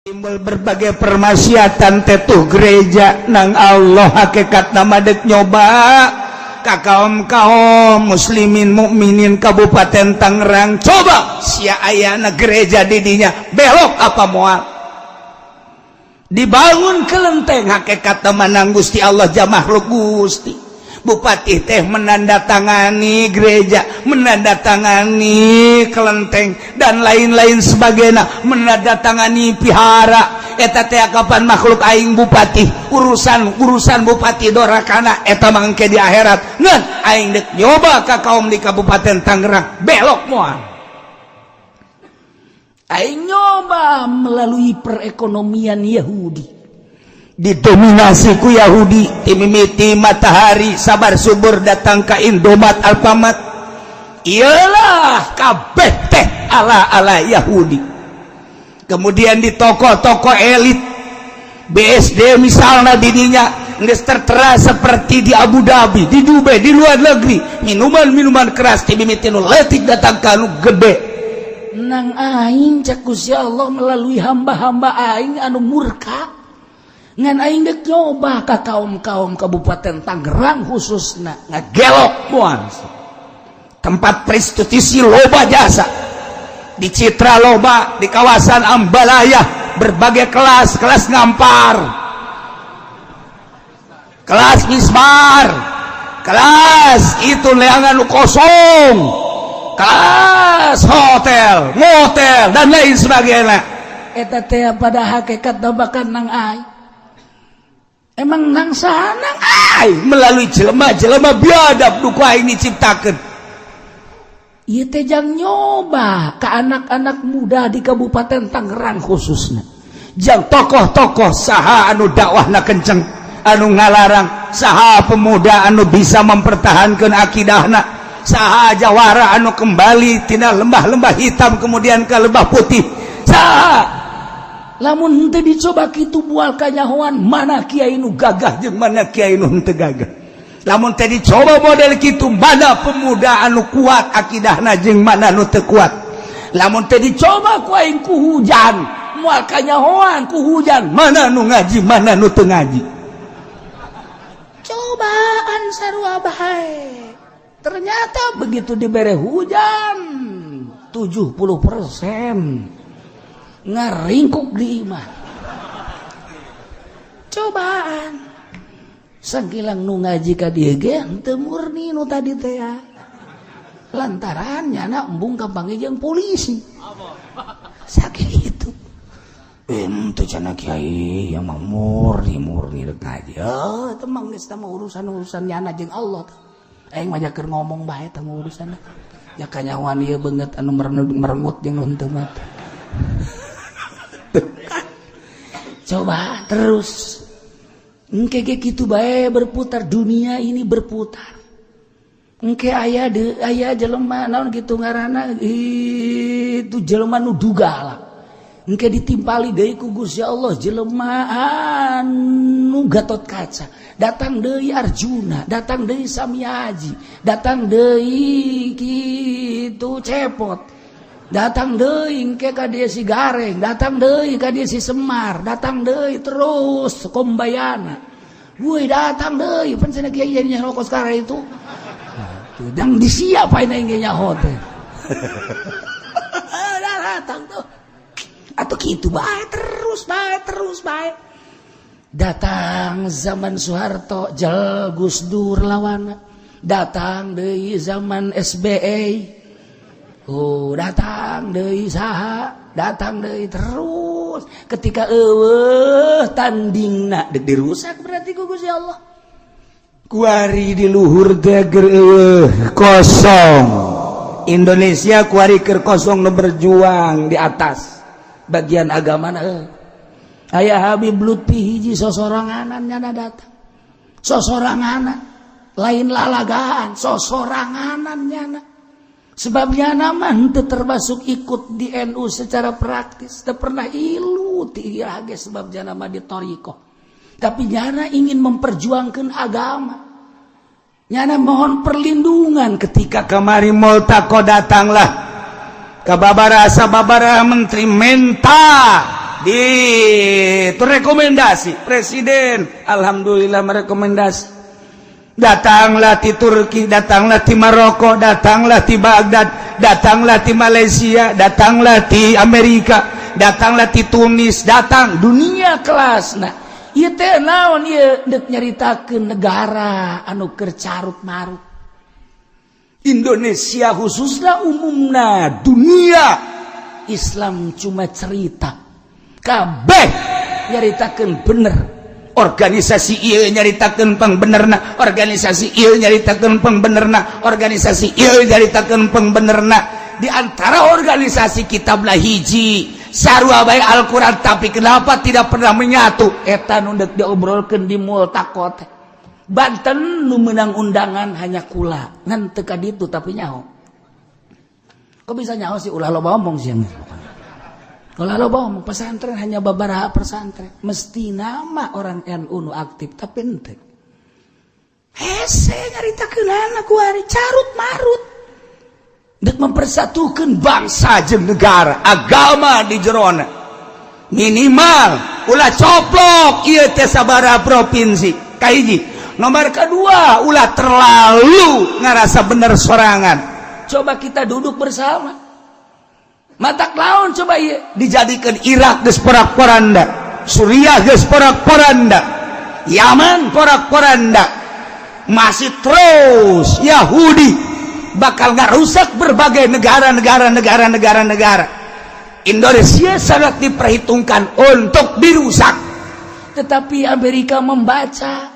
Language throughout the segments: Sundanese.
Timbul berbagai permaksiatan tetuh gereja nang Allah hakikat nama dek nyoba ka kaum muslimin mukminin Kabupaten Tangerang. Coba sia ayana gereja didinya belok apa moal dibangun kelenteng hakikat temanang Gusti Allah jah makhluk Gusti. Bupati teh menandatangani gereja, menandatangani kelenteng dan lain-lain sebagainya, menandatangani pihara. Eta teh kapan makhluk aing bupati, urusan bupati dorakana eta mangke di akhirat. Ngan aing dek nyoba ka kaum di Kabupaten Tangerang belok moal. Aing nyoba melalui perekonomian Yahudi. Didominasi ku Yahudi, timimiti matahari sabar subur datang ke Indomaret Alfamart. Iyalah kabeh teh ala Yahudi. Kemudian di toko-toko elit BSD misalnya didinya geus tertera seperti di Abu Dhabi, di Dubai, di luar negeri, minuman keras timimiti nu leutik datang ka anu gede. Nang aing cak Gusti Allah melalui hamba-hamba aing anu murka. Ngan aing dek nyoba ka kaum-kaum Kabupaten Tangerang khususna ngagelok moal. Tempat prostitusi loba jasa. Di Citra loba, di kawasan Ambalaya berbagai kelas ngampar. Kelas misbar. Kelas itu leangan kosong. Kelas hotel, motel dan lain sebagainya. Eta teh pada hakikat dabakan nang aing. Emang nang sanang melalui jelema-jelema biadab nu ku aing diciptakeun. Ieu teh jang nyoba ka anak-anak muda di Kabupaten Tangerang khususna. Jang tokoh-tokoh saha anu dakwahna kenceng, anu ngalarang, saha pemuda anu bisa mempertahankeun akidahna, saha jawara anu kembali tina lembah-lembah hitam kemudian ke lembah putih. Saha lamun henteu dicoba kitu moal kanyahoan mana kiai nu gagah jeung mana kiai nu henteu gagah. Lamun teh dicoba model kitu mana pemuda anu kuat akidahna jeung mana nu teu kuat. Lamun teh dicoba ku aing ku hujan moal kanyahoan ku hujan mana nu ngaji mana nu teu ngaji. Cobaan sarua bae. Ternyata begitu dibere hujan 70% ngaringkuk di imah. Cobaan sakilang nu ngaji ka dieu ge teu murni nu tadi teh lantaran nyana embung kampange jeung polisi sakitu. Teu cenah kiai yang mah murni rek ngaji. Teu mah geus mah urusan nyana jeung Allah. Aing mah keur ngomong bae teh urusanna. Ya kanyawan ieu beungeut anu merengut jeung nu henteu mah. Coba terus engke gitu bae berputar, dunia ini berputar. Engke aya jelema naon kitu ngaranna itu jelema nu dugal. Engke ditimpali deui ku Gusti Allah jelema anu Gatot Kaca. Datang deui Arjuna, datang deui Samyaji, datang deui kitu Cepot. Datang deui engke ka dieu si Gareng, datang deui ka dieu si Semar, datang deui terus Kombayana. Woi datang deui pan cenah kiai nya rokos kara itu. Dan disiap aing ge nyaho teh. Datang tuh. Atuh kitu bae terus bae. Datang zaman Soeharto jel Gus Dur lawana. Datang deui zaman SBY. Oh, datang deui saha, datang deui terus. Ketika tandingna deuk dirusak berarti ku Gusti Allah. Kuari di luhur teh keur kosong. Indonesia kuari keur kosong nu berjuang di atas. Bagian agamana aya Habib Lutfi hiji sosoranganan nyana datang. Sosoranganan lain lalagaan, sosoranganan nyana. Sebabnya nama henteu termasuk ikut di NU secara praktis, teu pernah ilu ti ieu ge sebabnya nama di thariqah. Tapi nyana ingin memperjuangkan agama. Nyana mohon perlindungan ketika kamari multaqo datanglah kababara sababara menteri menta di itu rekomendasi presiden alhamdulillah merekomendasi datanglah di Turki, datanglah di Maroko, datanglah di Baghdad, datanglah di Malaysia, datanglah di Amerika, datanglah di Tunis, datang dunia kelas. Nah ieu teh naon ieu deuk nyaritakeun negara anu keur carut marut. Indonesia khususnya umumna dunia Islam cuma cerita kabeh nyaritakeun bener. Organisasi ieu nyaritakeun pangbenerna, organisasi ieu nyaritakeun pangbenerna, organisasi ieu nyaritakeun pangbenerna. Di antara organisasi kitablah hiji sarua bae Al-Qur'an, tapi kenapa tidak pernah menyatu? Eta nu deuk diobrolkeun di multaqo teh. Banten nu meunang undangan hanya kula, ngan teu ka ditu tapi nyaho. Kok bisa nyaho sih ulah loba omong sih. Kalau loba omong pesantren hanya babaraha pesantren, mesti nama orang NU nu aktif tapi henteu. Hese nyaritakeunana ku ari carut marut. Dek mempersatukeun bangsa jeung negara, agama di jerona. Minimal ulah coplok ieu teh sabaraha provinsi. Kahiji. Nomor kedua, ulah terlalu ngarasa bener sorangan. Coba kita duduk bersama. Matak laun coba iya dijadikan Irak geus porak-poranda, Suriah geus porak-poranda, Yaman porak-poranda, masih terus Yahudi bakal ngarusak berbagai negara. Indonesia sangat diperhitungkan untuk dirusak, tetapi Amerika membaca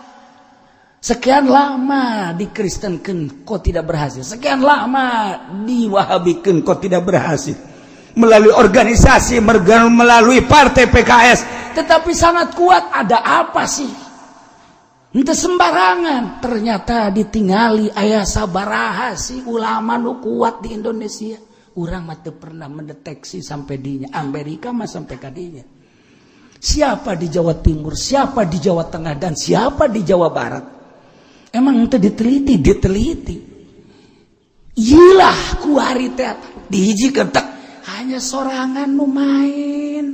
sekian lama dikristenkeun kok tidak berhasil, sekian lama diwahabikeun kok tidak berhasil. Melalui organisasi, melalui partai PKS, tetapi sangat kuat. Ada apa sih? Ente sembarangan. Ternyata ditinggali aya sabaraha sih ulama nu kuat di Indonesia. Urang mah teu pernah mendeteksi sampai dinya. Amerika mah sampai kadinya. Siapa di Jawa Timur, siapa di Jawa Tengah, dan siapa di Jawa Barat? Emang ente diteliti. Iyalah ku hari teh dihiji ketek hanya sorangan nu main.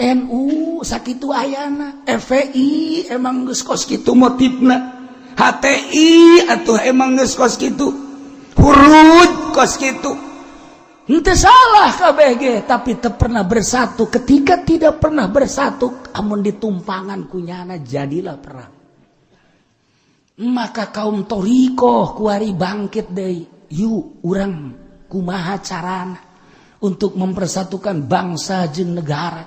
NU sakitu ayana, FPI emang geus kos kitu motifna, HTI atuh emang geus kos kitu, Hurud kos kitu. Henteu salah kabeh ge, tapi teu pernah bersatu. Ketika tidak pernah bersatu, amun ditumpangan kunyana jadilah perang. Maka kaum Torikoh kuari bangkit deui. Yuk urang kumaha carana untuk mempersatukan bangsa jeung negara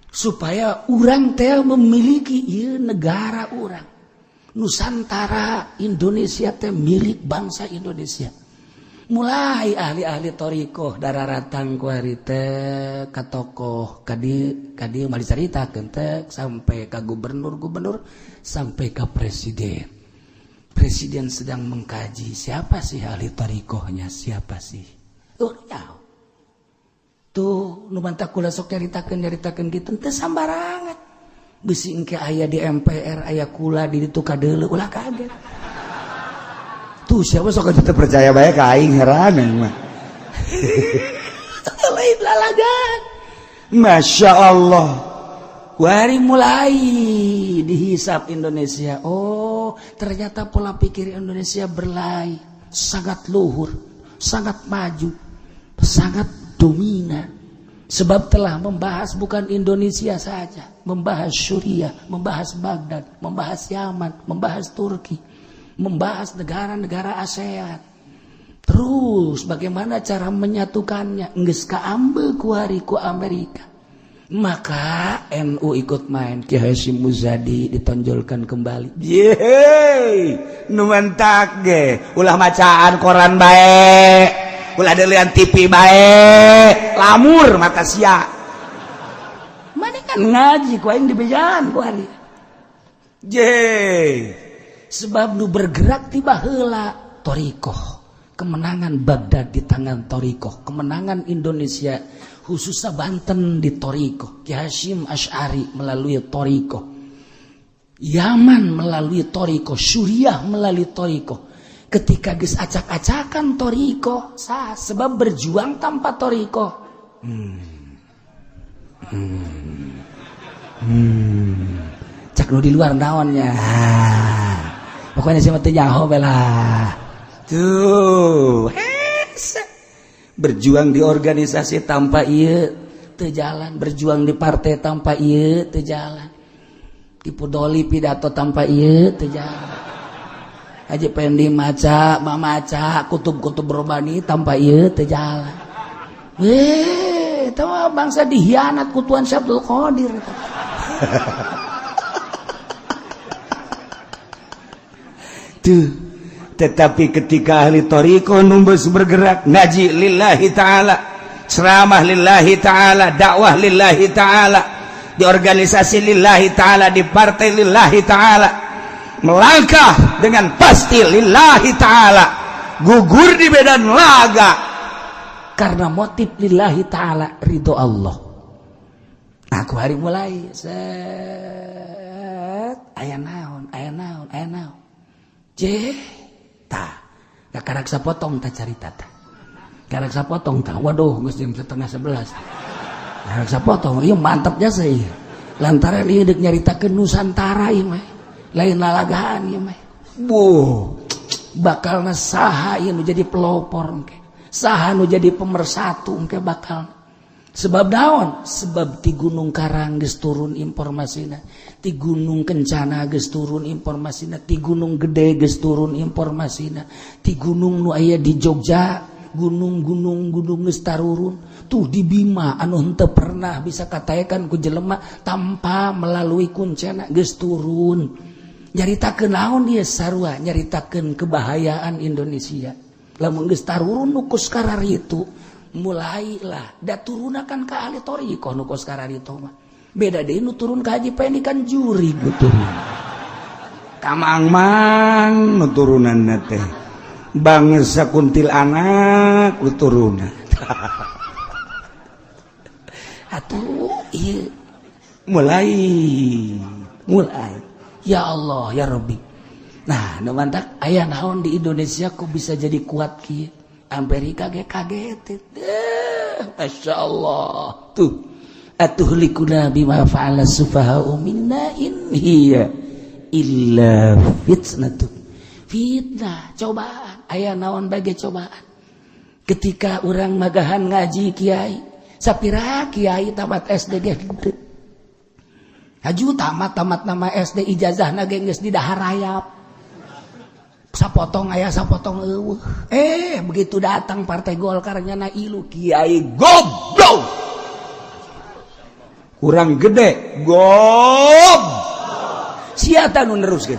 supaya urang teh memiliki ieu negara urang Nusantara Indonesia teh milik bangsa Indonesia. Mulai ahli-ahli Torikoh dararatang ku ari teh ka tokoh kadi mah dicaritakeun teh sampai ka gubernur sampai ka presiden sedang mengkaji siapa sih ahli Torikohnya, siapa sih tuh nu mantak kula sok nyaritakeun kitu teu sambarangan. Bisi engke aya di MPR aya kula di ditu kadeuleu ulah kaget. Tuh siapa sok teu percaya bae ka aing heran mah. Lain lalagan. Masya Allah. Wari mulai dihisap Indonesia. Oh, ternyata pola pikir Indonesia berlai, sangat luhur, sangat maju, sangat dominan. Sebab telah membahas bukan Indonesia saja, membahas Suriah, membahas Baghdad, membahas Yaman, membahas Turki, membahas negara-negara ASEAN. Terus bagaimana cara menyatukannya? Geus kaambeul ku hari ku Amerika. Maka NU ikut main, Ki Hasyim Muzadi ditonjolkan kembali. Yeay, nu mentak ge, ulah macaan koran bae. Ulah deulean TV bae, lamur mata sia. Mane kan ngaji ku aing dibejaan ku ari. Yeay. Sebab nu bergerak ti baheula Torikoh. Kemenangan Baghdad di tangan Torikoh, kemenangan Indonesia khususnya Banten di Torikoh, Ki Hasyim Asy'ari melalui Torikoh, Yaman melalui Torikoh, Suriah melalui Torikoh. Ketika geus acak-acakan Torikoh, sebab berjuang tanpa Torikoh, Cak nu di luar naonnya. Pokoknya sih mah teu nyaho belah. Tuh, berjuang di organisasi tanpa ieu teu jalan, berjuang di partai tanpa ieu teu jalan. Tipu doli pidato tanpa ieu teu jalan. Haji Pendi maca, mamaca, kutub-kutub robani tanpa ieu teu jalan. Itu bangsa dihianat ku Tuan Syabdul Qadir. Tuh, tetapi ketika ahli thariqah numbus bergerak ngaji lillahi ta'ala, ceramah lillahi ta'ala, dakwah lillahi ta'ala, di organisasi lillahi ta'ala, di partai lillahi ta'ala, melangkah dengan pasti lillahi ta'ala, gugur di medan laga karena motif lillahi ta'ala, ridho Allah. Aku hari mulai aya naon ta karak sapotong ta carita ta karak sapotong ta waduh geus jam 10:30 karak sapotong ieu mantap jasa ieu lantaran ieu deuk nyaritakeun Nusantara ieu mah lain lalagaan ieu mah bakalna saha ieu nu jadi pelopor engke saha nu jadi pemersatu engke bakal sebab naon sebab ti Gunung Karang geus turun informasina ti Gunung Kencana geus turun informasina ti Gunung Gede geus turun informasina ti gunung nu aya di Jogja gunung geus tarurun tuh di Bima anu henteu pernah bisa kataekan ku jelema tanpa melalui kuncena geus turun nyaritakeun naon ieu sarua nyaritakeun kebahayaan Indonesia lamun geus tarurun nu kus kararitu mulailah da turunakan ka ahli thariqah nu kus kararitu mah beda deh nu turun ka Haji Pendi kan juri nu turun kamang nu turunanna teh bangsa kuntil anak nu turunan atuh ieu mulai ya Allah ya Rabbi. Nah nu mantak aya naon di Indonesia kok bisa jadi kuat kieu Amerika ge kaget Masya Allah tuh atuhlikuna bima fa'ala sufaha'u minna in hiya illa fitnah cobaan aya naon bage cobaan ketika orang magahan ngaji kiai sapira kiai tamat SD ge haju tamat nama SD ijazahna ge geus di dahar rayap sapotong aya sapotong eueuh begitu datang partai Golkar nyana ilu kiai goblok kurang gede gob sia ta nu neruskeun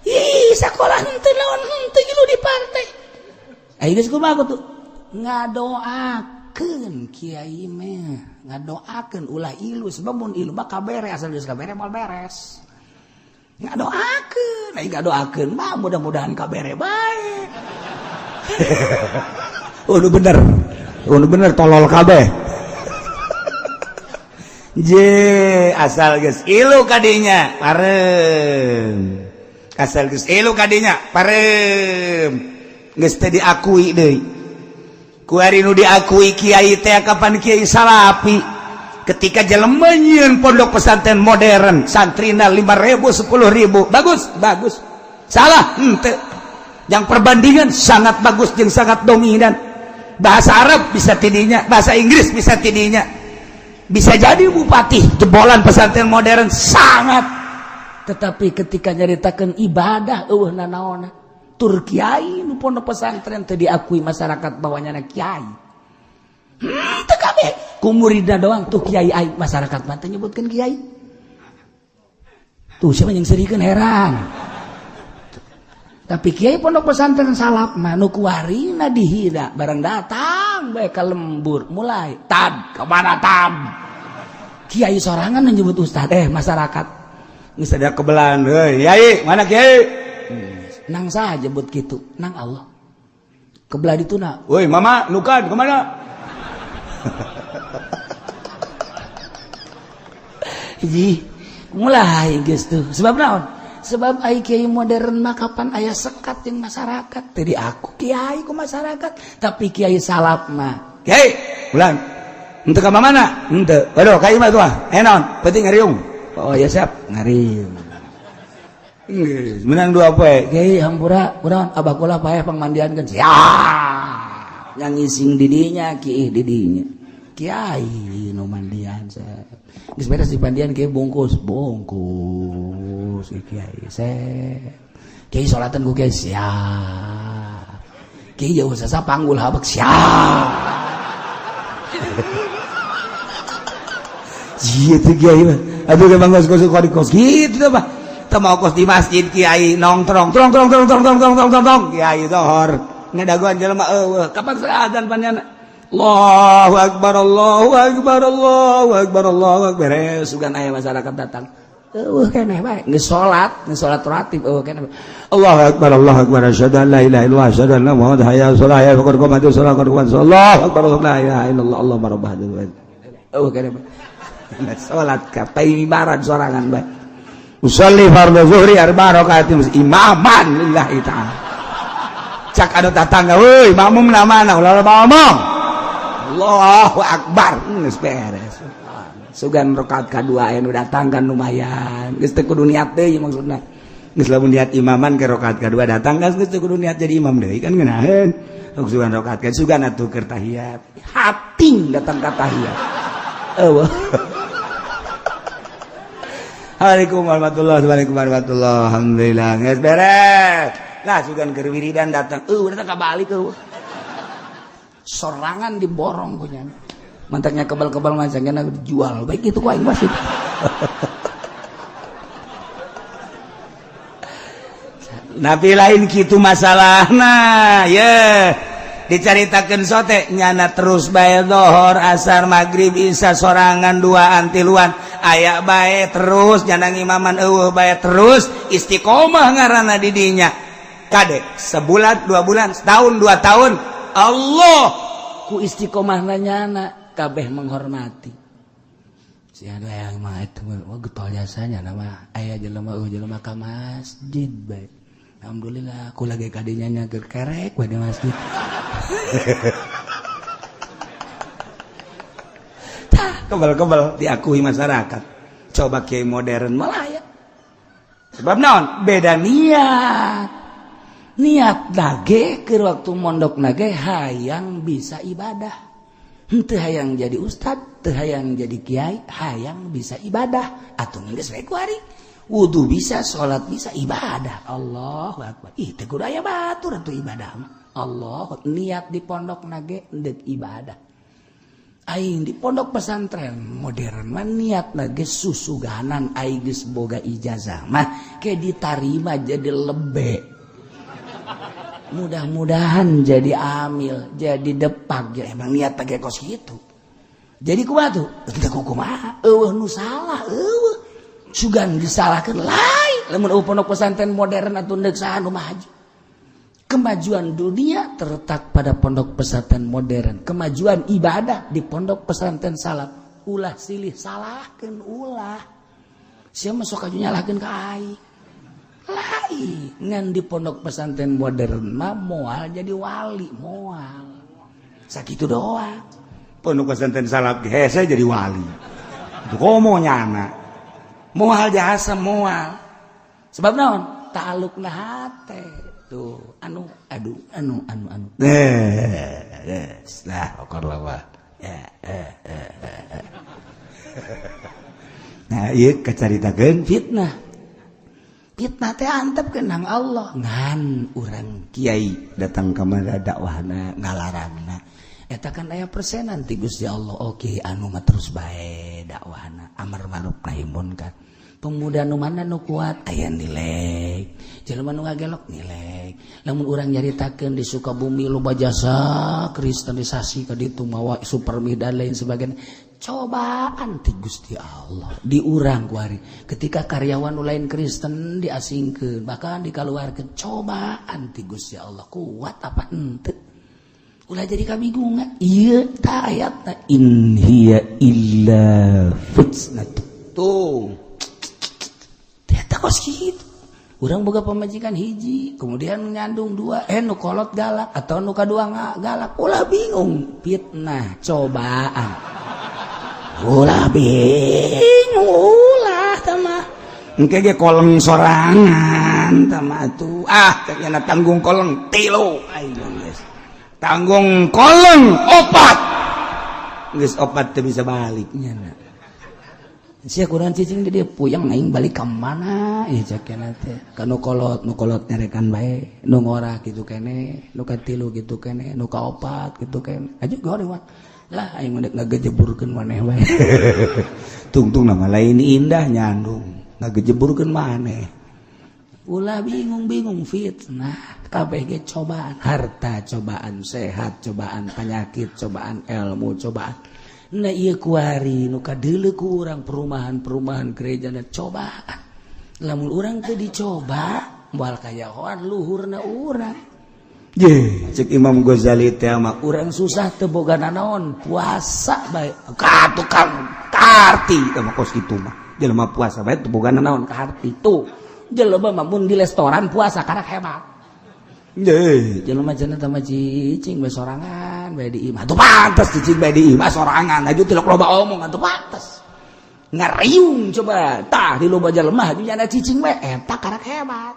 ih sakola henteu naon henteu ilu di partai aya geus kumaha tuh ngadoakeun kiai mah ngadoakeun ulah ilu sebab mun ilu mah kabere asal geus kabere moal beres ngadoakeun ai ngadoakeun mah mudah-mudahan kabere bae nu bener tolol kabeh je asal geus ilu kadinya pareum asal geus ilu kadinya pareum geus teu diakui deui ku ari nu diakui kiai teh kapan kiai salapi ketika jelema nyieun pondok pesantren modern santrina 5.000 10.000 bagus salah henteu yang perbandingan sangat bagus jeung sangat dominan bahasa Arab bisa tidinya bahasa Inggris bisa tidinya bisa jadi bupati jebolan pesantren modern sangat tetapi ketika nyaritakeun ibadah eueuh nanaonna tur kiai nu pondok pesantren teu diakui masyarakat bawahnya kiai teu kabeh ku muridna doang tuh kiai aing masyarakat mah teu nyebutkeun kiai tuh siapa yang serikeun heran tapi kiai pondok pesantren salap mah nu kuarina dihina barang datang bae ka lembur mulai tad kemana tam kiai sorangan nyebut ustad masyarakat geus ada kebelan heuy yai mana kiai nang saja nyebut kitu nang Allah kebelah dituna woi mama nukan kemana Iji mulai geus tuh sebab naon sebab ai kiai modern mah kapan aya sekat jeung masyarakat teu diaku kiai ku masyarakat tapi kiai salaf mah kiai ulang ente ka mana ente waduh ka imah tuh enon penting ngariung oh ya siap ngariung geus menang 2 poe kiai hampura kunaon abah kula paeh pangmandiankeun siap yang ngising didinya kieu didinya kiai nu mandian geus beres di pandian kiai bungkus kiai kiai salatan ku kiai siap kiai jauh sasa panggul habak siap iya tuh kiai mah aduh ke mangkos kos gitu mah teu mau kos di masjid kiai nongkrong trong kiai dohor ngadaguan jelema eueuh kapan azan panjana Allahu akbar Allahu akbar Allahu akbar Allahu akbar sugan aya masyarakat datang eueuh keneh bae geus salat ratib eueuh keneh Allahu akbar asyhadu an la ilaha illallah asyhadu anna muhammadar hayya 'alas shalah ya faqad qamatu shalah qad qamatu Allahu akbar la ilaha illallah Allahu rabb hadhihi eueuh keneh salat ka ibarat sorangan bae usolli fardhu zuhri 4 rakaat imaman lillahi ta'ala cak anu tatangga euy makmum na mana ulah ngomong Allahu akbar geus beres sugan rakaat kadua anu datang kan lumayan geus teu kudu niat deui maksudna geus lamun niat imaman ke rakaat kadua datang geus teu kudu niat jadi imam deui kan ngeunaheun sugan rakaat kan sugan atuh keur tahiyat hating datang ka tahiyat eueuh Assalamualaikum warahmatullahi alhamdulillah geus beres nah sugan keur wiridan datang datang ka balik sorangan diborong punya mantaknya kebal-kebal macamnya dijual baik itu kok aing masih nabi lain kitu masalahna ya dicaritakeun sote nyana terus bae dohor asar magrib isya sorangan duaan tiluan aya bae terus nyana ngimaman eueuh bae terus istiqomah ngaranna di dinya kade sebulan 2 bulan setahun 2 tahun Allah ku istiqomahna nyana kabeh menghormati si anu aya mah eta mah getol jasanya nama aya jelema ka masjid bae alhamdulillah aku lagi kadinya nya keur kerek bae di masjid kebal-kebal diakui masyarakat coba kiai modern malah ya sebab naon beda niat nage ke waktu mondok nage hayang bisa ibadah henteu hayang jadi ustad teu hayang jadi kiai hayang bisa ibadah atuh geus we kuari wudu bisa salat bisa ibadah Allahu akbar ih teh kudu aya batur atuh ibadah mah Allah niat di pondok nage endek ibadah aing di pondok pesantren modern mah niat nage susuganan aing geus boga ijazah mah ke ditarima jadi lebe mudah-mudahan jadi amil jadi depak ya emang niat tage kos gitu jadi kumaha tuh teu kumaha eueuh nu salah eueuh sugan disalahkeun lain lamun pondok pesantren modern atuh deuk saha nu maju kemajuan dunia terletak pada pondok pesantren modern kemajuan ibadah di pondok pesantren salaf ulah silih salahkeun ulah sia mah sok aju nyalahkeun ka aing lain ngan di pondok pesantren modern mah moal jadi wali moal sakitu doang pondok pesantren salaf hese jadi wali itu komo nyana moal jasa moal sebab naon ta'alluqna hate tuh anu lah okorlah wah nah ieu kacaritakeun fitnah teh antep kenang Allah ngan urang kiai datang ka mana dakwahna ngalarangna eta kan aya persenan ti Gusti Allah oke anu mah terus bae dakwahna amar ma'ruf nahi munkar pemuda nu mana nu kuat aya nilai jelema nu ngagelok nilai lamun urang nyaritakeun di Sukabumi loba jasa kristenisasi ka ditu mawa supermi dan lain sebagainya cobaan ti Gusti Allah di urang kuari ketika karyawan lain Kristen diasingkeun bahkan dikaluarkeun cobaan ti Gusti Allah kuat apa henteu ulah jadi kabingungan ieu ta ayatna in hiya illa fitnah tuh eta kos kitu urang boga pamajikan hiji kemudian nyandung dua nu kolot galak atau nu kadua galak ulah bingung fitnah cobaan ulah bingung ulah tama engke ge koleng sorangan tama atuh kayakna tanggung koleng 3 ayo geus tanggung koleng 4 geus 4 teu bisa baliknya sia kurang cicing di dia puyeng aing balik ka mana cakena teh ka nu kolot nyarekan bae nu ngora kitu kene nu katilu kitu kene nu kaopat kitu kene aju goreng lah aing mendek ngagejeburkeun maneh bae tungtung nama lain indah nyandung ngagejeburkeun maneh ulah bingung fitnah kabeh ge cobaan harta cobaan sehat cobaan penyakit cobaan ilmu cobaan nah iya kuari nu kadeuleu ku urang perumahan gerejana cobaan lamun urang teu dicoba moal kayahoan luhurna urang ye cek Imam Ghazali teh mah urang susah teu boga nanaon puasa bae ka tukang karti mah kos kitu mah jelema puasa bae teu boga nanaon karti tuh jelema mah mun di restoran puasa karek hebat ye jelema cenah teh mah cicing bae sorangan bae di imah atuh pantes cicing bae di imah sorangan aju tilok loba omong atuh pantes ngariung coba tah di loba jelema aju nyana cicing bae eta karek hebat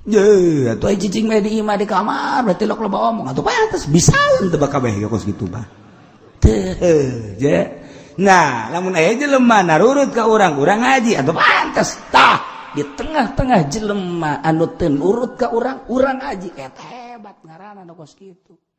ye atuh ai cicing bae di imah di kamar bae tilok loba omong atuh pantes bisa teu kabeh ge kos kitu mah teu je nah lamun aya jelema narurut ka urang ngaji atuh pantes tah di tengah-tengah jelema anu teu nurut ka urang ngaji eta hebat ngaranna kos kitu